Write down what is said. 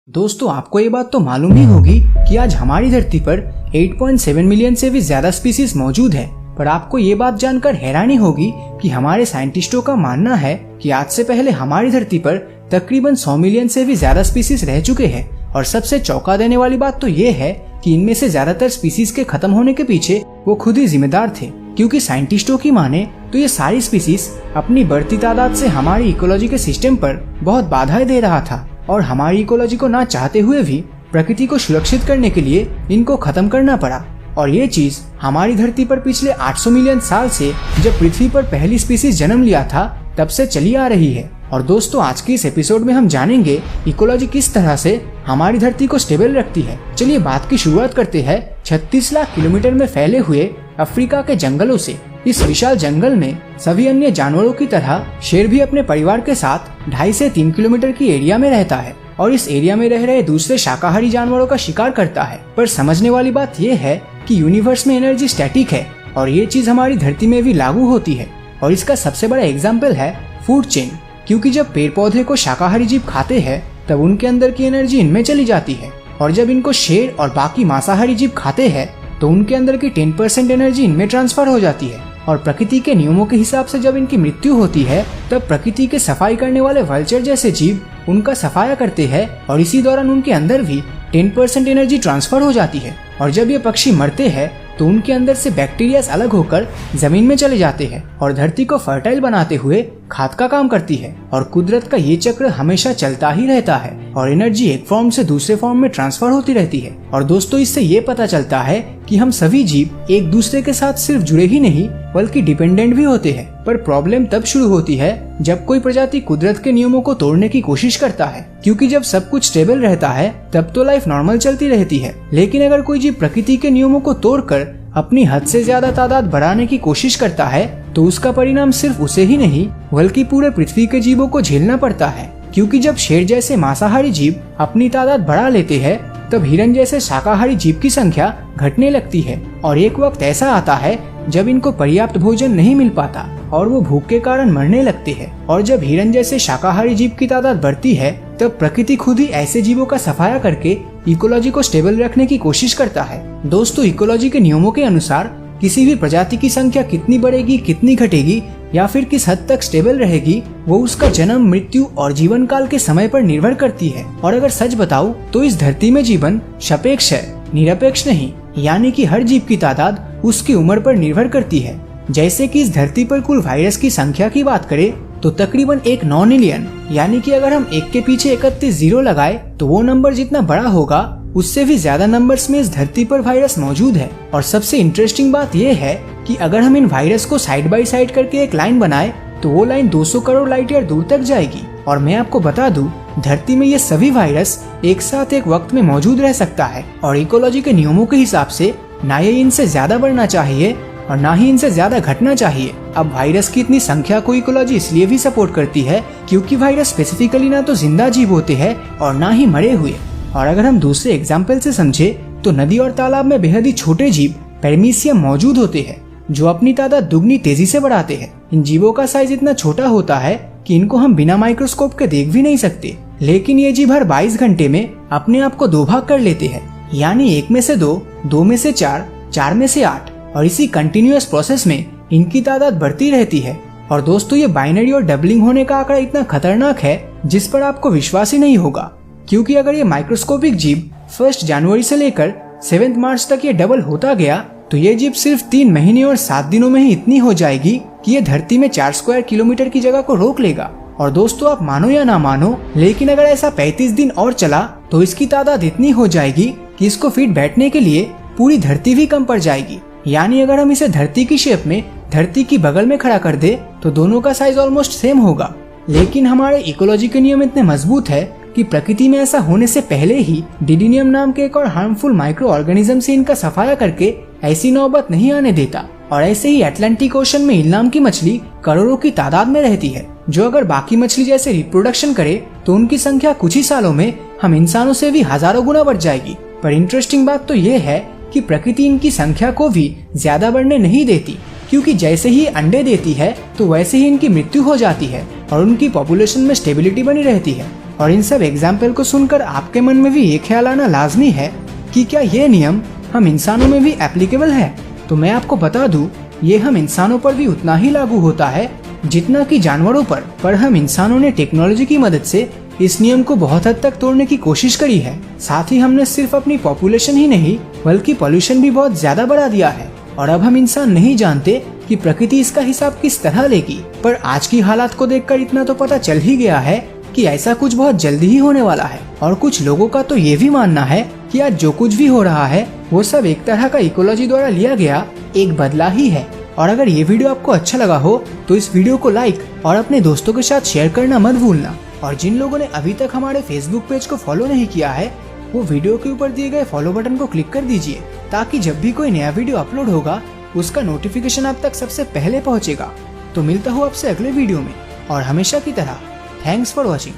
दोस्तों, आपको ये बात तो मालूम ही होगी कि आज हमारी धरती पर 8.7 मिलियन से भी ज्यादा स्पीसीज मौजूद है। पर आपको ये बात जानकर हैरानी होगी कि हमारे साइंटिस्टों का मानना है कि आज से पहले हमारी धरती पर तकरीबन 100 मिलियन से भी ज्यादा स्पीसीज रह चुके हैं। और सबसे चौंका देने वाली बात तो ये है कि इनमें से ज्यादातर स्पीसीज के खत्म होने के पीछे वो खुद ही जिम्मेदार थे, क्योंकि साइंटिस्टों की माने तो ये सारी स्पीसीज अपनी बढ़ती तादाद से हमारी इकोलॉजी के सिस्टम पर बहुत बाधाएं दे रहा था और हमारी इकोलॉजी को ना चाहते हुए भी प्रकृति को सुरक्षित करने के लिए इनको खत्म करना पड़ा। और ये चीज हमारी धरती पर पिछले 800 मिलियन साल से जब पृथ्वी पर पहली स्पीसीज जन्म लिया था तब से चली आ रही है। और दोस्तों, आज के इस एपिसोड में हम जानेंगे इकोलॉजी किस तरह से हमारी धरती को स्टेबल रखती है। चलिए बात की शुरुआत करते हैं 36 लाख किलोमीटर में फैले हुए अफ्रीका के जंगलों से। इस विशाल जंगल में सभी अन्य जानवरों की तरह शेर भी अपने परिवार के साथ 2.5 से 3 किलोमीटर की एरिया में रहता है और इस एरिया में रह रहे दूसरे शाकाहारी जानवरों का शिकार करता है। पर समझने वाली बात यह है कि यूनिवर्स में एनर्जी स्टैटिक है और ये चीज हमारी धरती में भी लागू होती है। और इसका सबसे बड़ा एग्जाम्पल है फूड चेन, क्योंकि जब पेड़ पौधे को शाकाहारी जीव खाते हैं तब उनके अंदर की एनर्जी इनमें चली जाती है, और जब इनको शेर और बाकी मांसाहारी जीव खाते हैं तो उनके अंदर की 10% एनर्जी इनमें ट्रांसफर हो जाती है। और प्रकृति के नियमों के हिसाब से जब इनकी मृत्यु होती है तब प्रकृति के सफाई करने वाले वल्चर जैसे जीव उनका सफाया करते हैं और इसी दौरान उनके अंदर भी 10% एनर्जी ट्रांसफर हो जाती है। और जब ये पक्षी मरते हैं तो उनके अंदर से बैक्टीरिया अलग होकर जमीन में चले जाते हैं और धरती को फर्टाइल बनाते हुए खाद का काम करती है। और कुदरत का ये चक्र हमेशा चलता ही रहता है और एनर्जी एक फॉर्म से दूसरे फॉर्म में ट्रांसफर होती रहती है। और दोस्तों, इससे ये पता चलता है कि हम सभी जीव एक दूसरे के साथ सिर्फ जुड़े ही नहीं बल्कि डिपेंडेंट भी होते हैं। पर प्रॉब्लम तब शुरू होती है जब कोई प्रजाति कुदरत के नियमों को तोड़ने की कोशिश करता है, क्योंकि जब सब कुछ स्टेबल रहता है तब तो लाइफ नॉर्मल चलती रहती है। लेकिन अगर कोई जीव प्रकृति के नियमों को तोड़कर अपनी हद से ज्यादा तादाद बढ़ाने की कोशिश करता है तो उसका परिणाम सिर्फ उसे ही नहीं बल्कि पूरे पृथ्वी के जीवों को झेलना पड़ता है। क्योंकि जब शेर जैसे मांसाहारी जीव अपनी तादाद बढ़ा लेते हैं तब हिरन जैसे शाकाहारी जीव की संख्या घटने लगती है और एक वक्त ऐसा आता है जब इनको पर्याप्त भोजन नहीं मिल पाता और वो भूख के कारण मरने लगते हैं। और जब हिरन जैसे शाकाहारी जीव की तादाद बढ़ती है तब प्रकृति खुद ही ऐसे जीवों का सफाया करके इकोलॉजी को स्टेबल रखने की कोशिश करता है। दोस्तों, इकोलॉजी के नियमों के अनुसार किसी भी प्रजाति की संख्या कितनी बढ़ेगी, कितनी घटेगी या फिर किस हद तक स्टेबल रहेगी वो उसका जन्म, मृत्यु और जीवन काल के समय पर निर्भर करती है। और अगर सच बताऊं तो इस धरती में जीवन सापेक्ष है, निरपेक्ष नहीं। यानी कि हर जीव की तादाद उसकी उम्र पर निर्भर करती है। जैसे कि इस धरती पर कुल वायरस की संख्या की बात करें तो तकरीबन 1 नॉनिलियन, यानी कि अगर हम एक के पीछे 31 जीरो लगाए तो वो नंबर जितना बड़ा होगा उससे भी ज्यादा नंबर्स में इस धरती पर वायरस मौजूद है। और सबसे इंटरेस्टिंग बात यह है कि अगर हम इन वायरस को साइड बाय साइड करके एक लाइन बनाए तो वो लाइन 200 करोड़ लाइट ईयर दूर तक जाएगी। और मैं आपको बता दूं, धरती में ये सभी वायरस एक साथ एक वक्त में मौजूद रह सकता है। और इकोलॉजी के नियमों के हिसाब से ना ये इनसे ज्यादा बढ़ना चाहिए और ना ही इनसे ज्यादा घटना चाहिए। अब वायरस की इतनी संख्या को इकोलॉजी इसलिए भी सपोर्ट करती है क्योंकि वायरस स्पेसिफिकली ना तो जिंदा जीव होते हैं और ना ही मरे हुए। और अगर हम दूसरे एग्जाम्पल से समझे तो नदी और तालाब में बेहद ही छोटे जीव पैरमीसियम मौजूद होते हैं जो अपनी तादाद दुगनी तेजी से बढ़ाते हैं। इन जीवों का साइज इतना छोटा होता है कि इनको हम बिना माइक्रोस्कोप के देख भी नहीं सकते, लेकिन ये जीव हर 22 घंटे में अपने आप को 2 भाग कर लेते हैं, यानी 1 में से 2, 2 में से 4, 4 में से 8। और इसी कंटिन्यूअस प्रोसेस में इनकी तादाद बढ़ती रहती है। और दोस्तों, ये बाइनरी और डबलिंग होने का आंकड़ा इतना खतरनाक है जिस पर आपको विश्वास ही नहीं होगा, क्योंकि अगर ये माइक्रोस्कोपिक जीव 1 जनवरी से लेकर 7 मार्च तक ये डबल होता गया तो ये जीव सिर्फ 3 महीने और 7 दिनों में ही इतनी हो जाएगी कि ये धरती में 4 स्क्वायर किलोमीटर की जगह को रोक लेगा। और दोस्तों, आप मानो या ना मानो, लेकिन अगर ऐसा 35 दिन और चला तो इसकी तादाद इतनी हो जाएगी कि इसको फिट बैठने के लिए पूरी धरती भी कम पड़ जाएगी। यानी अगर हम इसे धरती की शेप में धरती की बगल में खड़ा कर दे तो दोनों का साइज ऑलमोस्ट सेम होगा। लेकिन हमारे इकोलॉजी के नियम इतने मजबूत है कि प्रकृति में ऐसा होने से पहले ही डिडिनियम नाम के एक और हार्मफुल माइक्रो ऑर्गेनिज्म से इनका सफाया करके ऐसी नौबत नहीं आने देता। और ऐसे ही अटलांटिक ओशन में ईल नाम की मछली करोड़ों की तादाद में रहती है, जो अगर बाकी मछली जैसे रिप्रोडक्शन करे तो उनकी संख्या कुछ ही सालों में हम इंसानों से भी हजारों गुना बढ़ जाएगी। पर इंटरेस्टिंग बात तो ये है कि प्रकृति इनकी संख्या को भी ज्यादा बढ़ने नहीं देती, क्योंकि जैसे ही अंडे देती है तो वैसे ही इनकी मृत्यु हो जाती है और उनकी पॉपुलेशन में स्टेबिलिटी बनी रहती है। और इन सब एग्जाम्पल को सुनकर आपके मन में भी ये ख्याल आना लाजमी है कि क्या ये नियम हम इंसानों में भी एप्लीकेबल है। तो मैं आपको बता दूं, ये हम इंसानों पर भी उतना ही लागू होता है जितना कि जानवरों पर हम इंसानों ने टेक्नोलॉजी की मदद से इस नियम को बहुत हद तक तोड़ने की कोशिश करी है। साथ ही हमने सिर्फ अपनी पॉपुलेशन ही नहीं बल्कि पॉल्यूशन भी बहुत ज्यादा बढ़ा दिया है। और अब हम इंसान नहीं जानते कि प्रकृति इसका हिसाब किस तरह लेगी। पर आज की हालात को देखकर इतना तो पता चल ही गया है कि ऐसा कुछ बहुत जल्दी ही होने वाला है। और कुछ लोगों का तो ये भी मानना है कि आज जो कुछ भी हो रहा है वो सब एक तरह का इकोलॉजी द्वारा लिया गया एक बदला ही है। और अगर ये वीडियो आपको अच्छा लगा हो तो इस वीडियो को लाइक और अपने दोस्तों के साथ शेयर करना मत भूलना। और जिन लोगों ने अभी तक हमारे फेसबुक पेज को फॉलो नहीं किया है वो वीडियो के ऊपर दिए गए फॉलो बटन को क्लिक कर दीजिए, ताकि जब भी कोई नया वीडियो अपलोड होगा उसका नोटिफिकेशन आप तक सबसे पहले पहुंचेगा। तो मिलता हूँ आपसे अगले वीडियो में, और हमेशा की तरह थैंक्स फॉर वॉचिंग।